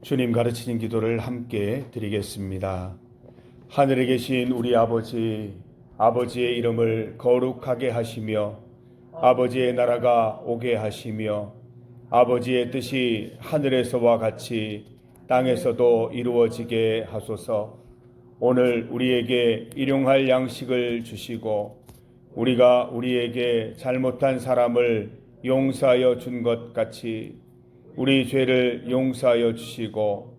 주님 가르치는 기도를 함께 드리겠습니다. 하늘에 계신 우리 아버지, 아버지의 이름을 거룩하게 하시며 아버지의 나라가 오게 하시며 아버지의 뜻이 하늘에서와 같이 땅에서도 이루어지게 하소서. 오늘 우리에게 일용할 양식을 주시고 우리가 우리에게 잘못한 사람을 용서하여 준 것 같이 우리 죄를 용서하여 주시고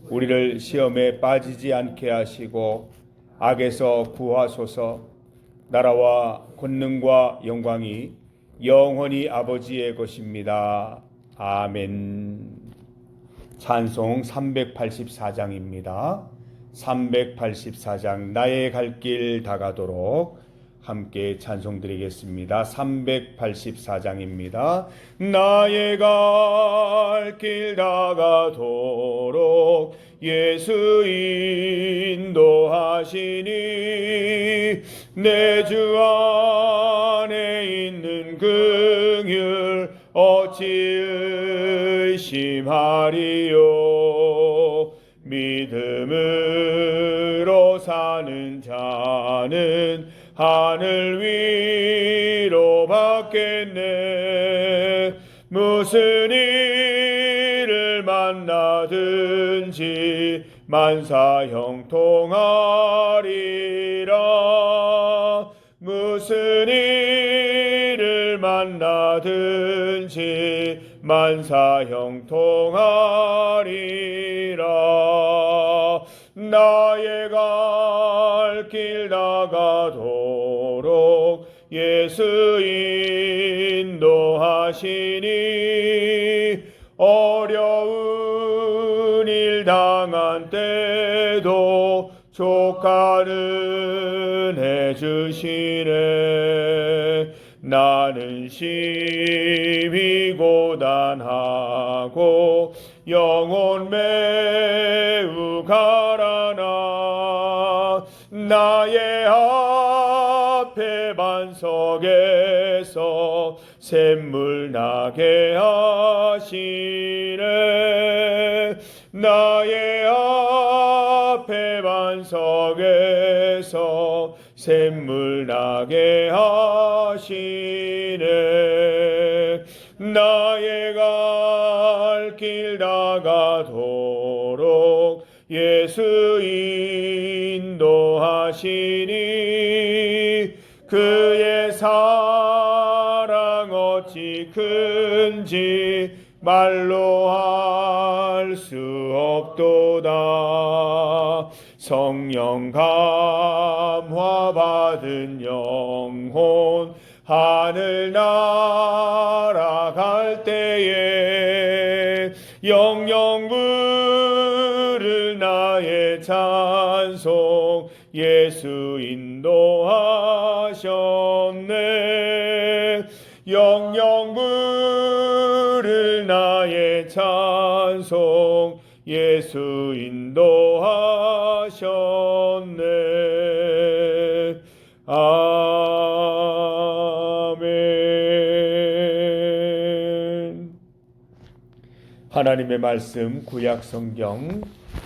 우리를 시험에 빠지지 않게 하시고 악에서 구하소서. 나라와 권능과 영광이 영원히 아버지의 것입니다. 아멘. 찬송 384장입니다. 384장 나의 갈 길 다가도록 함께 찬송 드리겠습니다. 384장입니다. 나의 갈 길 다가도록 예수 인도하시니 내 주 안에 있는 긍휼 어찌 의심하리요. 믿음으로 사는 자는 하늘 위로 받겠네. 무슨 일을 만나든지 만사 형통하리라. 무슨 일을 만나든지 만사 형통하리라. 나의 갈 길 다가도록 예수 인도하시니 어려운 일 당한 때도 조카는 해주시네. 나는 심히 고단하고 영혼 매우 가라나 나의 앞에 반석에서 샘물 나게 하시네. 나의 앞에 반석에서 샘물 나게 하시네. 나의 갈 길 다가도록 예수 인도하시니 그의 사랑 어찌 큰지 말로 할 수 없도다. 성령 감화 받은 영혼 하늘 날아갈 때에 영영 부를 나의 찬송 예수 인도하셨네. 영영 부를 나의 찬송 예수 인도하셨네. 아멘. 하나님의 말씀 구약 성경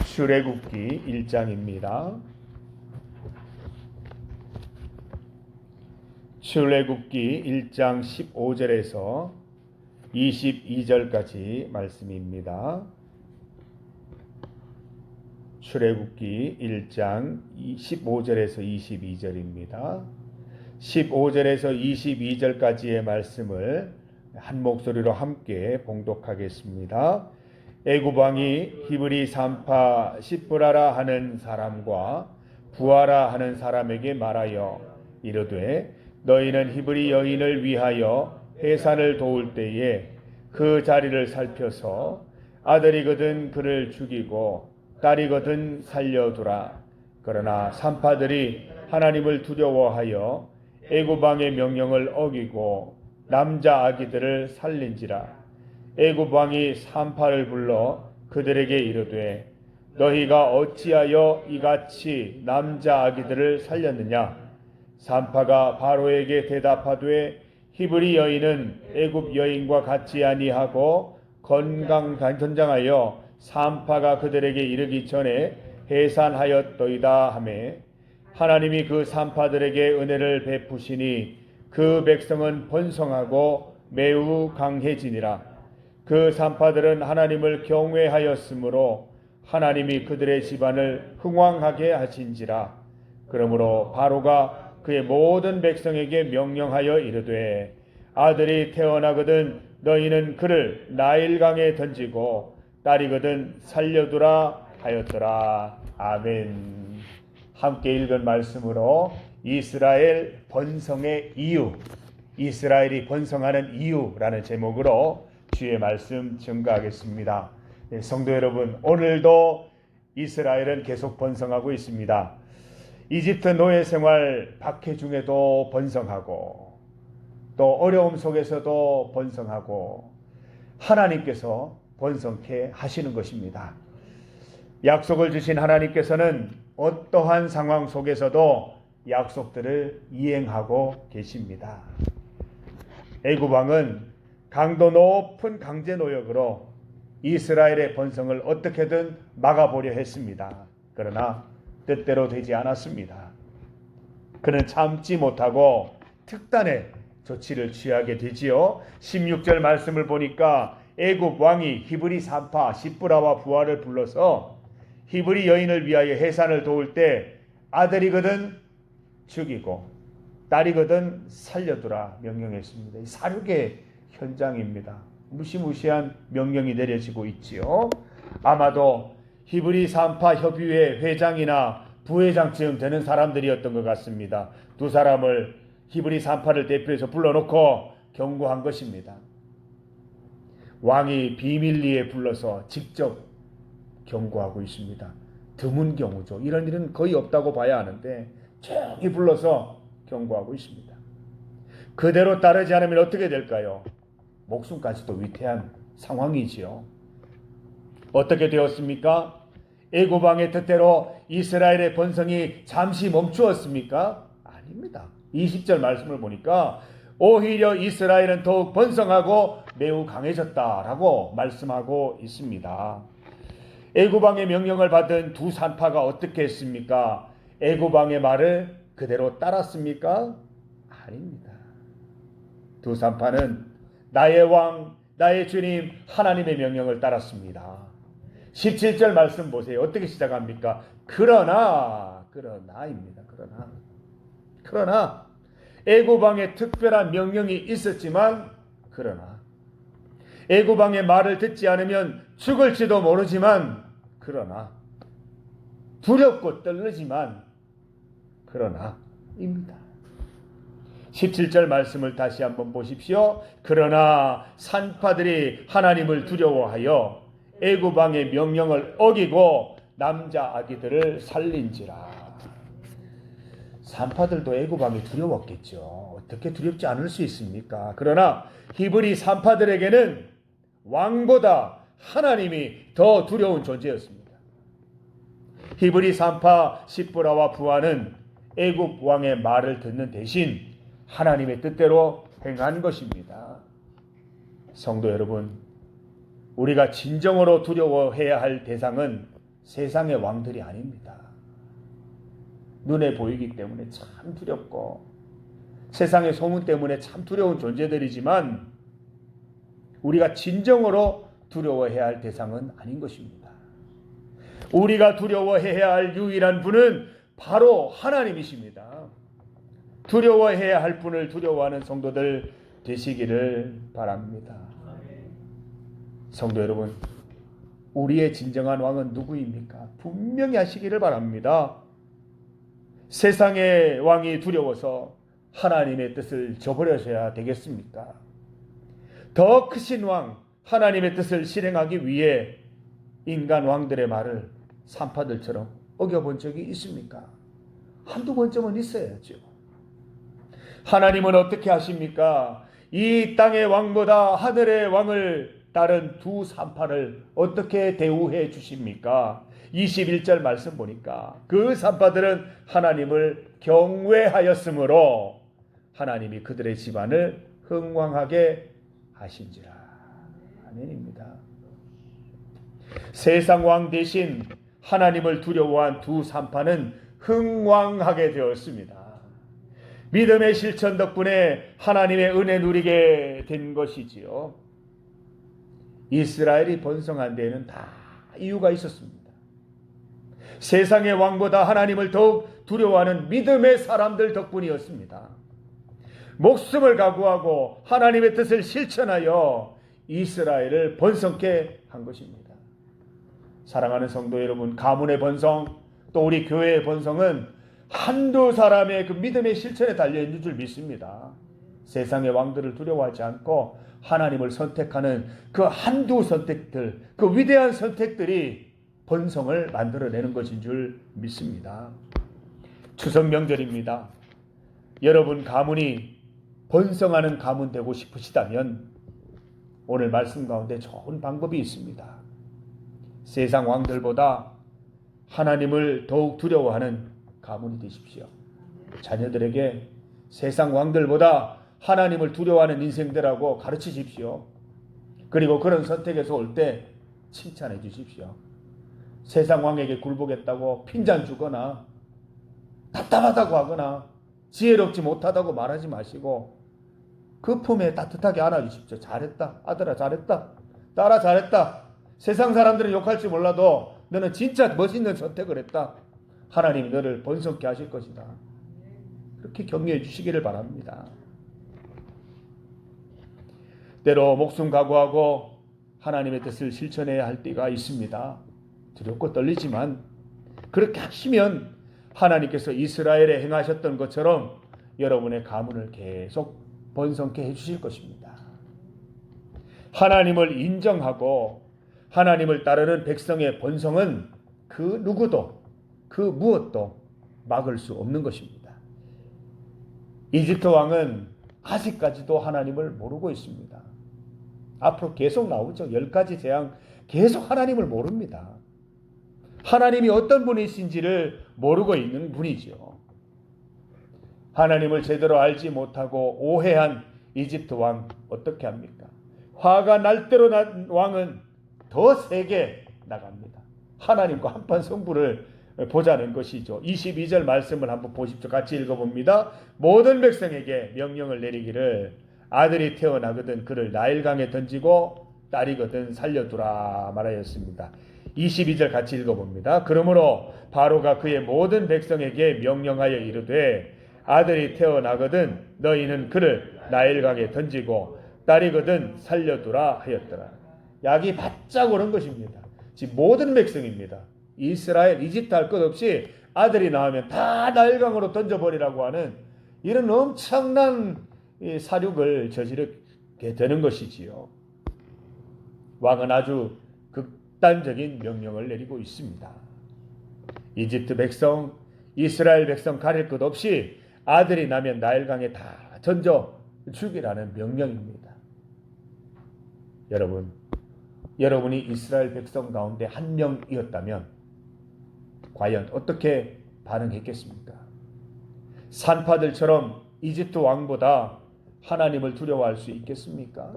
출애굽기 1장입니다. 출애굽기 1장 15절에서 22절까지 말씀입니다. 출애굽기 1장 15절에서 22절입니다. 15절에서 22절까지의 말씀을 한 목소리로 함께 봉독하겠습니다. 애굽 왕이 히브리 산파 시브라라 하는 사람과 부하라 하는 사람에게 말하여 이르되 너희는 히브리 여인을 위하여 해산을 도울 때에 그 자리를 살펴서 아들이거든 그를 죽이고 딸이거든 살려두라. 그러나 산파들이 하나님을 두려워하여 애굽 왕의 명령을 어기고 남자 아기들을 살린지라. 애굽 왕이 산파를 불러 그들에게 이르되 너희가 어찌하여 이같이 남자 아기들을 살렸느냐. 산파가 바로에게 대답하되 히브리 여인은 애굽 여인과 같지 아니하고 건강하여 산파가 그들에게 이르기 전에 해산하였더이다 하매 하나님이 그 산파들에게 은혜를 베푸시니 그 백성은 번성하고 매우 강해지니라. 그 산파들은 하나님을 경외하였으므로 하나님이 그들의 집안을 흥왕하게 하신지라. 그러므로 바로가 그의 모든 백성에게 명령하여 이르되 아들이 태어나거든 너희는 그를 나일강에 던지고 딸이거든 살려두라 하였더라. 아멘. 함께 읽은 말씀으로 이스라엘 번성의 이유, 이스라엘이 번성하는 이유라는 제목으로 주의 말씀 증거하겠습니다. 성도 여러분, 오늘도 이스라엘은 계속 번성하고 있습니다. 이집트 노예 생활 박해 중에도 번성하고 또 어려움 속에서도 번성하고 하나님께서 번성케 하시는 것입니다. 약속을 주신 하나님께서는 어떠한 상황 속에서도 약속들을 이행하고 계십니다. 애굽 왕은 강도 높은 강제 노역으로 이스라엘의 번성을 어떻게든 막아보려 했습니다. 그러나 뜻대로 되지 않았습니다. 그는 참지 못하고 특단의 조치를 취하게 되지요. 16절 말씀을 보니까 애굽 왕이 히브리 산파 시브라와 부하를 불러서 히브리 여인을 위하여 해산을 도울 때 아들이거든 죽이고 딸이거든 살려두라 명령했습니다. 사륙의 현장입니다. 무시무시한 명령이 내려지고 있지요. 아마도 히브리 산파 협의회 회장이나 부회장쯤 되는 사람들이었던 것 같습니다. 두 사람을 히브리 산파를 대표해서 불러놓고 경고한 것입니다. 왕이 비밀리에 불러서 직접 경고하고 있습니다. 드문 경우죠. 이런 일은 거의 없다고 봐야 하는데 조용히 불러서 경고하고 있습니다. 그대로 따르지 않으면 어떻게 될까요? 목숨까지도 위태한 상황이지요. 어떻게 되었습니까? 애굽 왕의 뜻대로 이스라엘의 번성이 잠시 멈추었습니까? 아닙니다. 20절 말씀을 보니까 오히려 이스라엘은 더욱 번성하고 매우 강해졌다라고 말씀하고 있습니다. 애굽 왕의 명령을 받은 두 산파가 어떻게 했습니까? 애굽 왕의 말을 그대로 따랐습니까? 아닙니다. 두 산파는 나의 왕, 나의 주님 하나님의 명령을 따랐습니다. 17절 말씀 보세요. 어떻게 시작합니까? 그러나입니다. 그러나 애굽 왕의 특별한 명령이 있었지만 그러나 애굽 왕의 말을 듣지 않으면 죽을지도 모르지만 그러나 두렵고 떨리지만 그러나입니다. 17절 말씀을 다시 한번 보십시오. 그러나 산파들이 하나님을 두려워하여 애굽 왕의 명령을 어기고 남자 아기들을 살린지라. 산파들도 애굽 왕이 두려웠겠죠. 어떻게 두렵지 않을 수 있습니까? 그러나 히브리 산파들에게는 왕보다 하나님이 더 두려운 존재였습니다. 히브리 산파 시브라와 부하는 애굽 왕의 말을 듣는 대신 하나님의 뜻대로 행한 것입니다. 성도 여러분, 우리가 진정으로 두려워해야 할 대상은 세상의 왕들이 아닙니다. 눈에 보이기 때문에 참 두렵고 세상의 소문 때문에 참 두려운 존재들이지만 우리가 진정으로 두려워해야 할 대상은 아닌 것입니다. 우리가 두려워해야 할 유일한 분은 바로 하나님이십니다. 두려워해야 할 분을 두려워하는 성도들 되시기를 바랍니다. 성도 여러분, 우리의 진정한 왕은 누구입니까? 분명히 하시기를 바랍니다. 세상의 왕이 두려워서 하나님의 뜻을 저버려서야 되겠습니까? 더 크신 왕, 하나님의 뜻을 실행하기 위해 인간 왕들의 말을 산파들처럼 어겨본 적이 있습니까? 한두 번쯤은 있어야죠. 하나님은 어떻게 하십니까? 이 땅의 왕보다 하늘의 왕을 따른 두 산파를 어떻게 대우해 주십니까? 21절 말씀 보니까 그 산파들은 하나님을 경외하였으므로 하나님이 그들의 집안을 흥왕하게 하신지라. 아멘입니다. 세상 왕 대신 하나님을 두려워한 두 산파는 흥왕하게 되었습니다. 믿음의 실천 덕분에 하나님의 은혜 누리게 된 것이지요. 이스라엘이 번성한 데에는 다 이유가 있었습니다. 세상의 왕보다 하나님을 더욱 두려워하는 믿음의 사람들 덕분이었습니다. 목숨을 각오하고 하나님의 뜻을 실천하여 이스라엘을 번성케 한 것입니다. 사랑하는 성도 여러분, 가문의 번성, 또 우리 교회의 번성은 한두 사람의 그 믿음의 실천에 달려있는 줄 믿습니다. 세상의 왕들을 두려워하지 않고 하나님을 선택하는 그 한두 선택들, 그 위대한 선택들이 번성을 만들어내는 것인 줄 믿습니다. 추석 명절입니다. 여러분 가문이 번성하는 가문 되고 싶으시다면 오늘 말씀 가운데 좋은 방법이 있습니다. 세상 왕들보다 하나님을 더욱 두려워하는 가문이 되십시오. 자녀들에게 세상 왕들보다 하나님을 두려워하는 인생들하고 가르치십시오. 그리고 그런 선택에서 올 때 칭찬해 주십시오. 세상 왕에게 굴복했다고 핀잔 주거나 답답하다고 하거나 지혜롭지 못하다고 말하지 마시고 그 품에 따뜻하게 안아주십시오. 잘했다. 아들아 잘했다. 딸아 잘했다. 세상 사람들은 욕할지 몰라도 너는 진짜 멋있는 선택을 했다. 하나님이 너를 번성케 하실 것이다. 그렇게 격려해 주시기를 바랍니다. 때로 목숨 각오하고 하나님의 뜻을 실천해야 할 때가 있습니다. 두렵고 떨리지만 그렇게 하시면 하나님께서 이스라엘에 행하셨던 것처럼 여러분의 가문을 계속 번성케 해주실 것입니다. 하나님을 인정하고 하나님을 따르는 백성의 번성은 그 누구도 그 무엇도 막을 수 없는 것입니다. 이집트 왕은 아직까지도 하나님을 모르고 있습니다. 앞으로 계속 나오죠. 10가지 재앙 계속 하나님을 모릅니다. 하나님이 어떤 분이신지를 모르고 있는 분이죠. 하나님을 제대로 알지 못하고 오해한 이집트 왕 어떻게 합니까? 화가 날 대로 왕은 더 세게 나갑니다. 하나님과 한판 승부를 보자는 것이죠. 22절 말씀을 한번 보십시오. 같이 읽어봅니다. 모든 백성에게 명령을 내리기를 아들이 태어나거든 그를 나일강에 던지고 딸이거든 살려두라 말하였습니다. 22절 같이 읽어봅니다. 그러므로 바로가 그의 모든 백성에게 명령하여 이르되 아들이 태어나거든 너희는 그를 나일강에 던지고 딸이거든 살려두라 하였더라. 약이 바짝 오른 것입니다. 지금 모든 백성입니다. 이스라엘, 이집트 할 것 없이 아들이 나오면 다 나일강으로 던져버리라고 하는 이런 엄청난 사륙을 저지르게 되는 것이지요. 왕은 아주 극단적인 명령을 내리고 있습니다. 이집트 백성, 이스라엘 백성 가릴 것 없이 아들이 나면 나일강에 다 던져 죽이라는 명령입니다. 여러분이 이스라엘 백성 가운데 한 명이었다면 과연 어떻게 반응했겠습니까? 산파들처럼 이집트 왕보다 하나님을 두려워할 수 있겠습니까?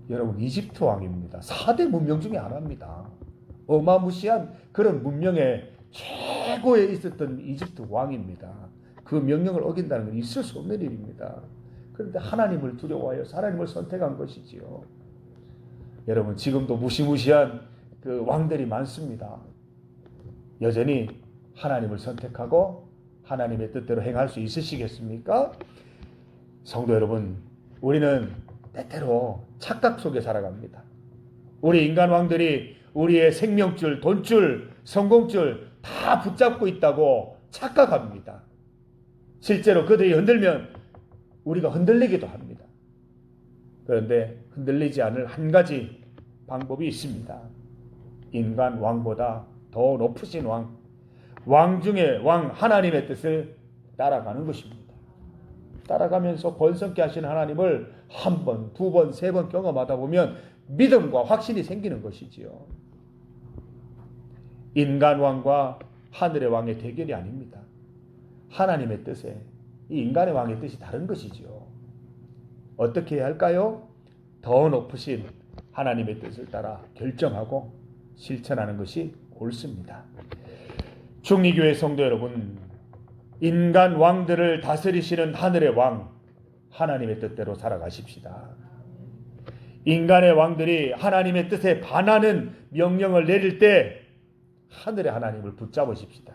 여러분 이집트 왕입니다. 4대 문명 중에 하나입니다. 어마무시한 그런 문명의 최고에 있었던 이집트 왕입니다. 그 명령을 어긴다는 건 있을 수 없는 일입니다. 그런데 하나님을 두려워하여 하나님을 선택한 것이지요. 여러분 지금도 무시무시한 그 왕들이 많습니다. 여전히 하나님을 선택하고 하나님의 뜻대로 행할 수 있으시겠습니까? 성도 여러분, 우리는 때때로 착각 속에 살아갑니다. 우리 인간 왕들이 우리의 생명줄, 돈줄, 성공줄 다 붙잡고 있다고 착각합니다. 실제로 그들이 흔들면 우리가 흔들리기도 합니다. 그런데 흔들리지 않을 한 가지 방법이 있습니다. 인간 왕보다 더 높으신 왕 중의 왕 하나님의 뜻을 따라가는 것입니다. 따라가면서 번성케 하시는 하나님을 한 번, 두 번, 세 번 경험하다 보면 믿음과 확신이 생기는 것이지요. 인간 왕과 하늘의 왕의 대결이 아닙니다. 하나님의 뜻에 이 인간의 왕의 뜻이 다른 것이지요. 어떻게 해야 할까요? 더 높으신 하나님의 뜻을 따라 결정하고 실천하는 것이 옳습니다. 중리교회 성도 여러분, 인간 왕들을 다스리시는 하늘의 왕, 하나님의 뜻대로 살아가십시다. 인간의 왕들이 하나님의 뜻에 반하는 명령을 내릴 때 하늘의 하나님을 붙잡으십시다.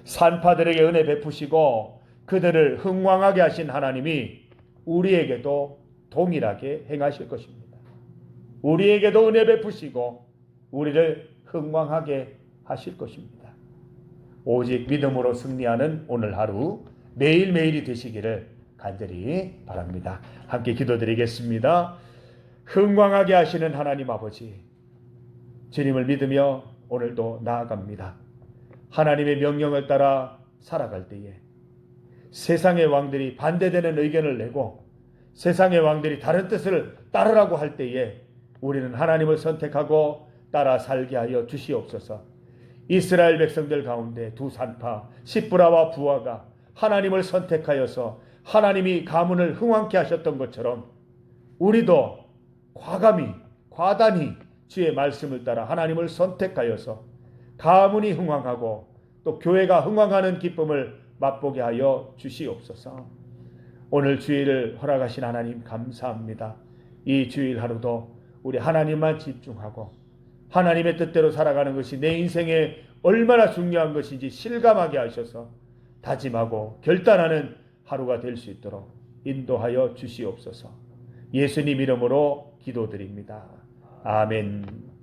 산파들에게 은혜 베푸시고 그들을 흥왕하게 하신 하나님이 우리에게도 동일하게 행하실 것입니다. 우리에게도 은혜 베푸시고 우리를 흥왕하게 하실 것입니다. 오직 믿음으로 승리하는 오늘 하루 매일매일이 되시기를 간절히 바랍니다. 함께 기도드리겠습니다. 흥왕하게 하시는 하나님 아버지, 주님을 믿으며 오늘도 나아갑니다. 하나님의 명령을 따라 살아갈 때에 세상의 왕들이 반대되는 의견을 내고 세상의 왕들이 다른 뜻을 따르라고 할 때에 우리는 하나님을 선택하고 따라 살게 하여 주시옵소서. 이스라엘 백성들 가운데 두 산파 시브라와 부하가 하나님을 선택하여서 하나님이 가문을 흥왕케 하셨던 것처럼 우리도 과단히 주의 말씀을 따라 하나님을 선택하여서 가문이 흥왕하고 또 교회가 흥왕하는 기쁨을 맛보게 하여 주시옵소서. 오늘 주일을 허락하신 하나님 감사합니다. 이 주일 하루도 우리 하나님만 집중하고 하나님의 뜻대로 살아가는 것이 내 인생에 얼마나 중요한 것인지 실감하게 하셔서 다짐하고 결단하는 하루가 될 수 있도록 인도하여 주시옵소서. 예수님 이름으로 기도드립니다. 아멘.